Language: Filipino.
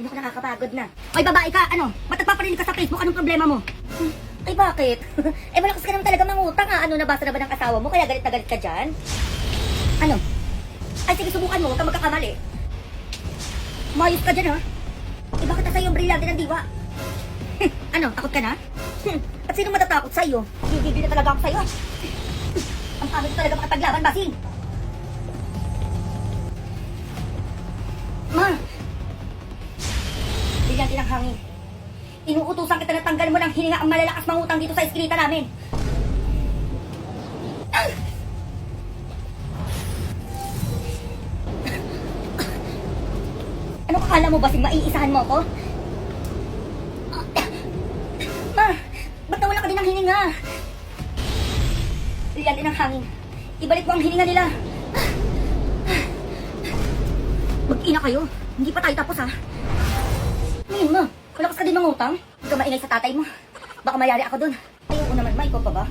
Hindi ako nakakapagod na. Ay, babae ka, ano? Ba't nagpaparinig ka sa Facebook? Anong problema mo? Ay, bakit? Eh, malakas ka naman talaga mangutang ha. Ano, nabasa na ba ng asawa mo? Kaya galit na galit ka dyan? Ano? Ay, sige, subukan mo. Huwag ka magkakamali. Mayos ka dyan, ha? Eh, bakit na sa'yo yung brilyante ng diwa? Ano, takot ka na? At sino matatakot sa'yo? Gigigil na talaga ako sa'yo. Ang pangit talaga makapaglaban, Basing. Ma! Brilyante ng hangin. Inuutusan kita na tanggalin mo ng hininga ang malalakas mangutang dito sa eskrita namin. Ano kakala mo, Basing? Maiisahan mo ako? Ma! Ba't nawala ka din ng hininga? Brilyante ng hangin. Ibalik mo ang hininga nila. Mag-ina kayo. Hindi pa tayo tapos, ha? Ngayon mo, kalakas ka din mangutang. Huwag ka maingay sa tatay mo. Baka mayari ako dun. Ayoko naman, ma. Ikaw pa ba?